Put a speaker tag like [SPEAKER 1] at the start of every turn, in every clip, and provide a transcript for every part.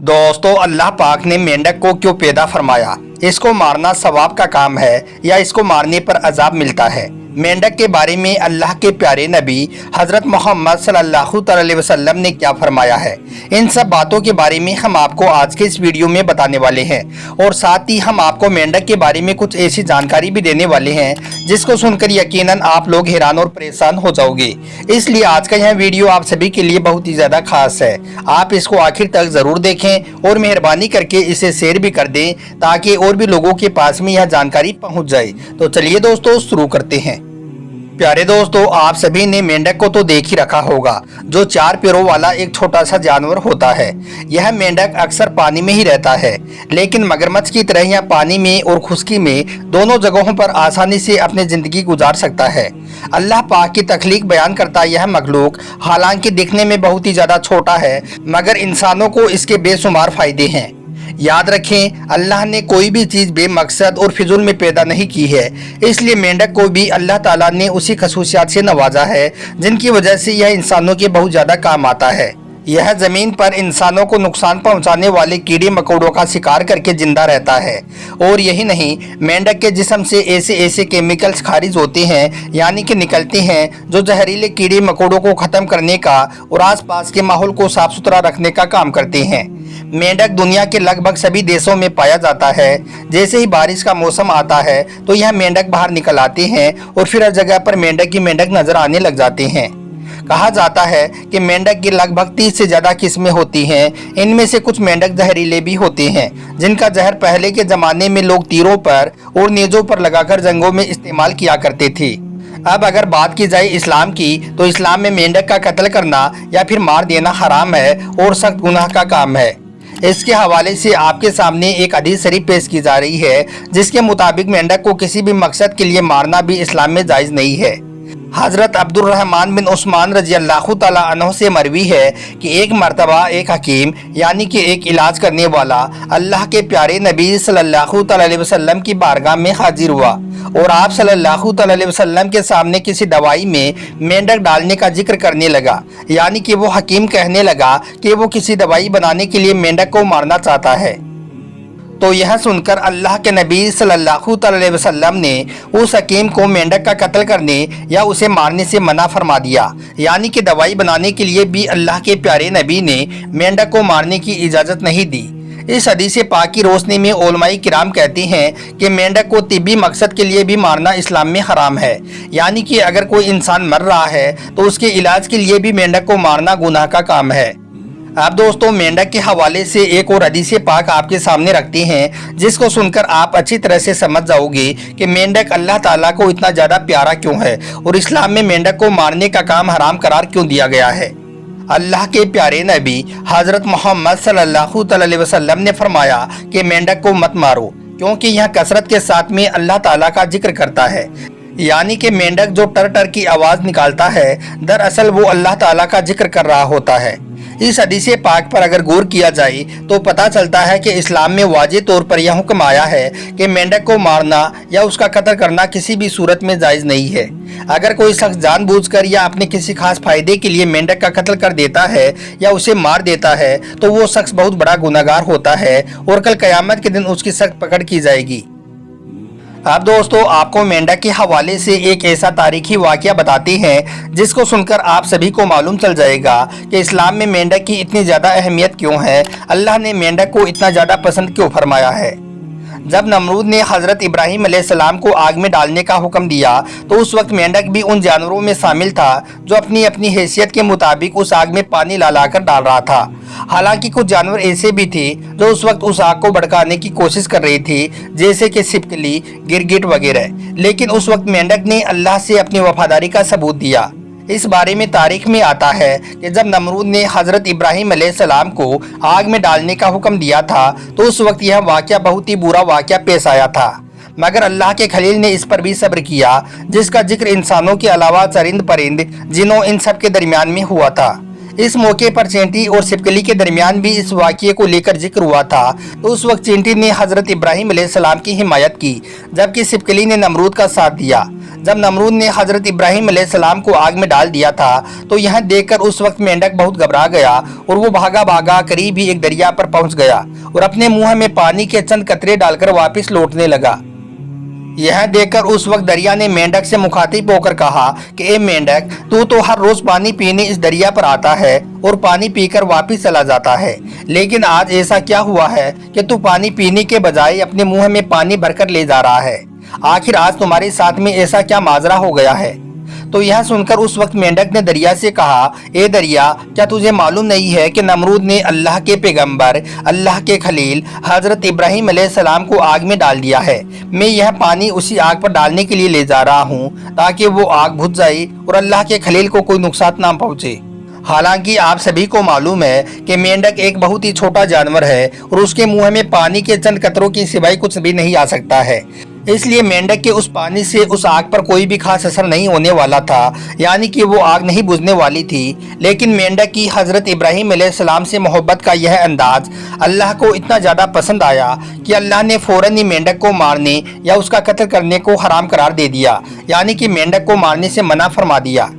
[SPEAKER 1] दोस्तों, अल्लाह पाक ने मेंढक को क्यों पैदा फरमाया? इसको मारना सवाब का काम है या इसको मारने पर अजाब मिलता है? मेंढक के बारे में अल्लाह के प्यारे नबी हज़रत मोहम्मद सल्लल्लाहु अलैहि वसल्लम ने क्या फरमाया है, इन सब बातों के बारे में हम आपको आज के इस वीडियो में बताने वाले हैं। और साथ ही हम आपको मेंढक के बारे में कुछ ऐसी जानकारी भी देने वाले हैं जिसको सुनकर यकीनन आप लोग हैरान और परेशान हो जाओगे। इसलिए आज का यह वीडियो आप सभी के लिए बहुत ही ज़्यादा खास है। आप इसको आखिर तक ज़रूर देखें और मेहरबानी करके इसे शेयर भी कर दें ताकि और भी लोगों के पास में यह जानकारी पहुंच जाए। तो चलिए दोस्तों, शुरू करते हैं। प्यारे दोस्तों, आप सभी ने मेंढक को तो देख ही रखा होगा, जो 4 पैरों वाला एक छोटा सा जानवर होता है। यह मेंढक अक्सर पानी में ही रहता है, लेकिन मगरमच्छ की तरह यह पानी में और खुश्की में दोनों जगहों पर आसानी से अपनी जिंदगी गुजार सकता है। अल्लाह पाक की तख्लीक बयान करता यह मखलूक हालांकि दिखने में बहुत ही ज्यादा छोटा है, मगर इंसानों को इसके बेशुमार फायदे हैं। याद रखें, अल्लाह ने कोई भी चीज़ बेमकसद और फिजूल में पैदा नहीं की है, इसलिए मेंढक को भी अल्लाह ताला ने उसी खसूसियात से नवाजा है जिनकी वजह से यह इंसानों के बहुत ज़्यादा काम आता है। यह ज़मीन पर इंसानों को नुकसान पहुंचाने वाले कीड़े मकोड़ों का शिकार करके जिंदा रहता है। और यही नहीं, मेंढक के जिस्म से ऐसे केमिकल्स खारिज होते हैं, यानी कि निकलते हैं, जो जहरीले कीड़े मकोड़ों को ख़त्म करने का और आसपास के माहौल को साफ सुथरा रखने का काम करते हैं। मेंढक दुनिया के लगभग सभी देशों में पाया जाता है। जैसे ही बारिश का मौसम आता है तो यह मेंढक बाहर निकल आते हैं और फिर हर जगह पर मेंढक ही मेंढक नजर आने लग जाते हैं। कहा जाता है कि मेंढक की लगभग 30 से ज़्यादा किस्में होती हैं। इनमें से कुछ मेंढक जहरीले भी होते हैं, जिनका जहर पहले के ज़माने में लोग तीरों पर और नेज़ों पर लगाकर जंगों में इस्तेमाल किया करते थे। अब अगर बात की जाए इस्लाम की, तो इस्लाम में मेंढक का कत्ल करना या फिर मार देना हराम है और सख्त गुनाह का काम है। इसके हवाले से आपके सामने एक हदीस शरीफ पेश की जा रही है, जिसके मुताबिक मेंढक को किसी भी मकसद के लिए मारना भी इस्लाम में जायज़ नहीं है। हज़रत अब्दुर्रहमान बिन उस्मान रज़ी अल्लाह तआला अन्हु से मरवी है कि एक मरतबा एक हकीम यानी कि एक इलाज करने वाला अल्लाह के प्यारे नबी सल्लल्लाहु अलैहि वसल्लम की बारगाह में हाजिर हुआ और आप सल्लल्लाहु अलैहि वसल्लम के सामने किसी दवाई में मेंढक डालने का जिक्र करने लगा। यानी कि वो हकीम कहने लगा कि वो किसी दवाई बनाने के लिए मेंढक को मारना चाहता है। तो यह सुनकर अल्लाह के नबी सल्लल्लाहु अलैहि वसल्लम ने उस हकीम को मेंढक का कत्ल करने या उसे मारने से मना फरमा दिया। यानी कि दवाई बनाने के लिए भी अल्लाह के प्यारे नबी ने मेंढक को मारने की इजाज़त नहीं दी। इस हदीस पाक की रोशनी में उलमाए किराम कहते हैं कि मेंढक को तिब्बी मकसद के लिए भी मारना इस्लाम में हराम है। यानी कि अगर कोई इंसान मर रहा है तो उसके इलाज के लिए भी मेंढक को मारना गुनाह का काम है। अब दोस्तों, मेंढक के हवाले से एक और हदीस पाक आपके सामने रखते हैं, जिसको सुनकर आप अच्छी तरह से समझ जाओगे कि मेंढक अल्लाह ताला को इतना ज़्यादा प्यारा क्यों है और इस्लाम में मेंढक को मारने का काम हराम करार क्यों दिया गया है। अल्लाह के प्यारे नबी हज़रत मोहम्मद सल्लल्लाहु अलैहि वसल्लम ने फरमाया कि मेंढक को मत मारो, क्योंकि यह कसरत के साथ में अल्लाह ताला का जिक्र करता है। यानी कि मेंढक जो टर टर की आवाज़ निकालता है, दरअसल वो अल्लाह ताला का जिक्र कर रहा होता है। इस हदीस पाक पर अगर गौर किया जाए तो पता चलता है कि इस्लाम में वाज़ेह तौर पर यह हुक्म आया है कि मेंढक को मारना या उसका कत्ल करना किसी भी सूरत में जायज़ नहीं है। अगर कोई शख्स जानबूझकर या अपने किसी खास फायदे के लिए मेंढक का कत्ल कर देता है या उसे मार देता है तो वो शख्स बहुत बड़ा गुनहगार होता है और कल क़यामत के दिन उसकी सख्त पकड़ की जाएगी। अब दोस्तों, आपको मेंढक के हवाले से एक ऐसा तारीखी वाक़या बताते हैं जिसको सुनकर आप सभी को मालूम चल जाएगा कि इस्लाम में मेंढक की इतनी ज़्यादा अहमियत क्यों है, अल्लाह ने मेंढक को इतना ज़्यादा पसंद क्यों फरमाया है। जब नमरूद ने हज़रत इब्राहीम अलैहिस्सलाम को आग में डालने का हुक्म दिया तो उस वक्त मेंढक भी उन जानवरों में शामिल था जो अपनी अपनी हैसियत के मुताबिक उस आग में पानी ला कर डाल रहा था। हालांकि कुछ जानवर ऐसे भी थे जो उस वक्त उस आग को भड़काने की कोशिश कर रहे थे, जैसे कि छिपकली, गिरगिट वगैरह। लेकिन उस वक्त मेंढक ने अल्लाह से अपनी वफादारी का सबूत दिया। इस बारे में तारीख में आता है कि जब नमरूद ने हज़रत इब्राहीम अलैहिस्सलाम को आग में डालने का हुक्म दिया था तो उस वक्त यह वाक़या बहुत ही बुरा वाक़या पेश आया था, मगर अल्लाह के खलील ने इस पर भी सब्र किया, जिसका जिक्र इंसानों के अलावा चरिंद परिंद, जिनों, इन सब के दरमियान में हुआ था। इस मौके पर चींटी और छिपकली के दरमियान भी इस वाक़ये को लेकर जिक्र हुआ था। तो उस वक्त चींटी ने हज़रत इब्राहीम अलैहिस्सलाम की हिमायत की, जबकि छिपकली ने नमरूद का साथ दिया। जब नमरूद ने हजरत इब्राहिम अलैहिस्सलाम को आग में डाल दिया था तो यह देखकर उस वक्त मेंढक बहुत घबरा गया और वो भागा भागा करीब ही एक दरिया पर पहुंच गया और अपने मुंह में पानी के चंद कतरे डालकर वापस लौटने लगा। यह देखकर उस वक्त दरिया ने मेंढक से मुखातिब होकर कहा कि ए मेंढक, तू तो हर रोज पानी पीने इस दरिया पर आता है और पानी पीकर वापस चला जाता है, लेकिन आज ऐसा क्या हुआ है कि तू पानी पीने के बजाय अपने मुंह में पानी भरकर ले जा रहा है? आखिर आज तुम्हारे साथ में ऐसा क्या माजरा हो गया है? तो यह सुनकर उस वक्त मेंढक ने दरिया से कहा, ए दरिया, क्या तुझे मालूम नहीं है कि नमरूद ने अल्लाह के पैगंबर, अल्लाह के खलील हजरत इब्राहिम अलैहिस्सलाम को आग में डाल दिया है। मैं यह पानी उसी आग पर डालने के लिए ले जा रहा हूँ ताकि वो आग बुझ जाए और अल्लाह के खलील को कोई नुकसान ना पहुँचे। हालांकि आप सभी को मालूम है कि मेंढक एक बहुत ही छोटा जानवर है और उसके मुंह में पानी के चंद कतरों की सिवाय कुछ भी नहीं आ सकता है, इसलिए मेंढक के उस पानी से उस आग पर कोई भी खास असर नहीं होने वाला था, यानी कि वो आग नहीं बुझने वाली थी। लेकिन मेंढक की हजरत इब्राहिम अलैहिस्सलाम से मोहब्बत का यह अंदाज अल्लाह को इतना ज़्यादा पसंद आया कि अल्लाह ने फ़ौरन ही मेंढक को मारने या उसका कत्ल करने को हराम करार दे दिया, यानी कि मेंढक को मारने से मना फरमा दिया।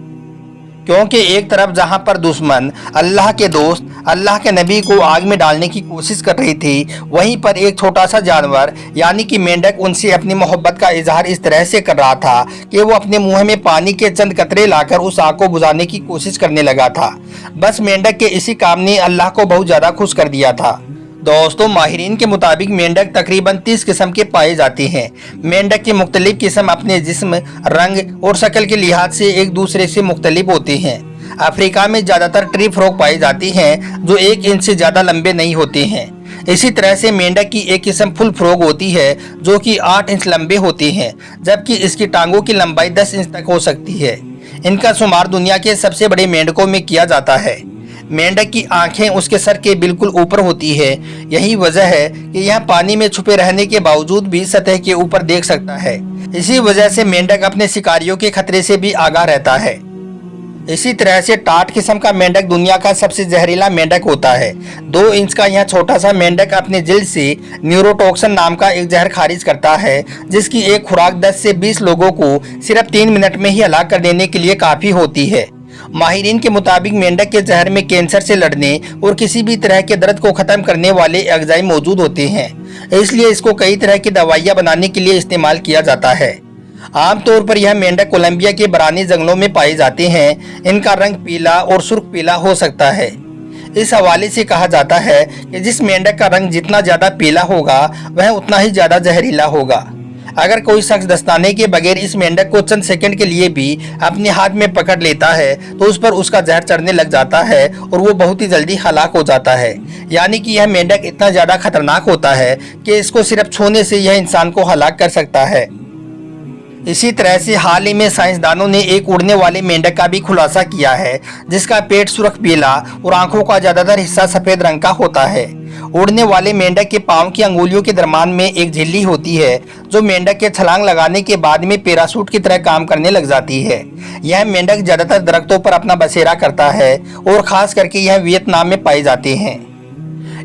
[SPEAKER 1] क्योंकि एक तरफ जहां पर दुश्मन अल्लाह के दोस्त अल्लाह के नबी को आग में डालने की कोशिश कर रही थी, वहीं पर एक छोटा सा जानवर यानी कि मेंढक उनसे अपनी मोहब्बत का इजहार इस तरह से कर रहा था कि वो अपने मुंह में पानी के चंद कतरे लाकर उस आग को बुझाने की कोशिश करने लगा था। बस मेंढक के इसी काम ने अल्लाह को बहुत ज़्यादा खुश कर दिया था। दोस्तों, माहिरीन के मुताबिक मेंढक तकरीबन 30 किस्म के पाए जाते हैं। मेंढक के मुख्तलिफ किस्म अपने जिस्म, रंग और शक्ल के लिहाज से एक दूसरे से मुख्तलिफ होते हैं। अफ्रीका में ज़्यादातर ट्री फ्रॉग पाई जाती हैं जो 1 इंच से ज़्यादा लंबे नहीं होते हैं। इसी तरह से मेंढक की एक किस्म फुल फ्रॉग होती है जो कि 8 इंच लंबे होते हैं, जबकि इसकी टांगों की लंबाई 10 इंच तक हो सकती है। इनका शुमार दुनिया के सबसे बड़े मेंढकों में किया जाता है। मेंढक की आंखें उसके सर के बिल्कुल ऊपर होती है। यही वजह है कि यह पानी में छुपे रहने के बावजूद भी सतह के ऊपर देख सकता है। इसी वजह से मेंढक अपने शिकारियों के खतरे से भी आगाह रहता है। इसी तरह से टाट किस्म का मेंढक दुनिया का सबसे जहरीला मेंढक होता है। 2 इंच का यह छोटा सा मेंढक अपने जिल्द से न्यूरोटॉक्सिन नाम का एक जहर खारिज करता है, जिसकी एक खुराक 10 से 20 लोगों को सिर्फ 3 मिनट में ही हलाक कर देने के लिए काफ़ी होती है। माहिरीन के मुताबिक मेंढक के जहर में कैंसर से लड़ने और किसी भी तरह के दर्द को ख़त्म करने वाले अज़ाई मौजूद होते हैं, इसलिए इसको कई तरह की दवाइयाँ बनाने के लिए इस्तेमाल किया जाता है। आमतौर पर यह मेंढक कोलंबिया के बरानी जंगलों में पाए जाते हैं। इनका रंग पीला और सुर्ख पीला हो सकता है। इस हवाले से कहा जाता है कि जिस मेंढक का रंग जितना ज़्यादा पीला होगा वह उतना ही ज़्यादा जहरीला होगा। अगर कोई शख्स दस्ताने के बगैर इस मेंढक को चंद सेकंड के लिए भी अपने हाथ में पकड़ लेता है तो उस पर उसका जहर चढ़ने लग जाता है और वो बहुत ही जल्दी हलाक हो जाता है। यानी कि यह मेंढक इतना ज़्यादा खतरनाक होता है कि इसको सिर्फ छूने से यह इंसान को हलाक कर सकता है। इसी तरह से हाल ही में साइंसदानों ने एक उड़ने वाले मेंढक का भी खुलासा किया है, जिसका पेट सुर्ख पीला और आंखों का ज़्यादातर हिस्सा सफ़ेद रंग का होता है। उड़ने वाले मेंढक के पाँव की अंगुलियों के दरम्यान में एक झिल्ली होती है जो मेंढक के छलांग लगाने के बाद में पैराशूट की तरह काम करने लग जाती है। यह मेंढक ज़्यादातर दरख्तों पर अपना बसेरा करता है और ख़ास करके यह वियतनाम में पाए जाते हैं।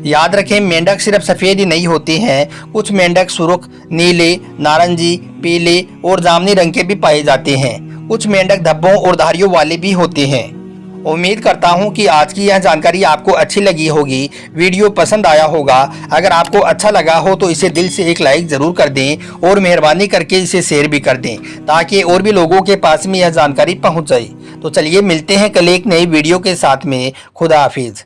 [SPEAKER 1] याद रखें, मेंढक सिर्फ सफ़ेद ही नहीं होते हैं, कुछ मेंढक सुर्ख, नीले, नारंगी, पीले और जामुनी रंग के भी पाए जाते हैं। कुछ मेंढक धब्बों और धारियों वाले भी होते हैं। उम्मीद करता हूं कि आज की यह जानकारी आपको अच्छी लगी होगी, वीडियो पसंद आया होगा। अगर आपको अच्छा लगा हो तो इसे दिल से एक लाइक ज़रूर कर दें और मेहरबानी करके इसे शेयर भी कर दें ताकि और भी लोगों के पास में यह जानकारी पहुंच जाए। तो चलिए मिलते हैं कल एक नई वीडियो के साथ में। खुदा हाफिज़।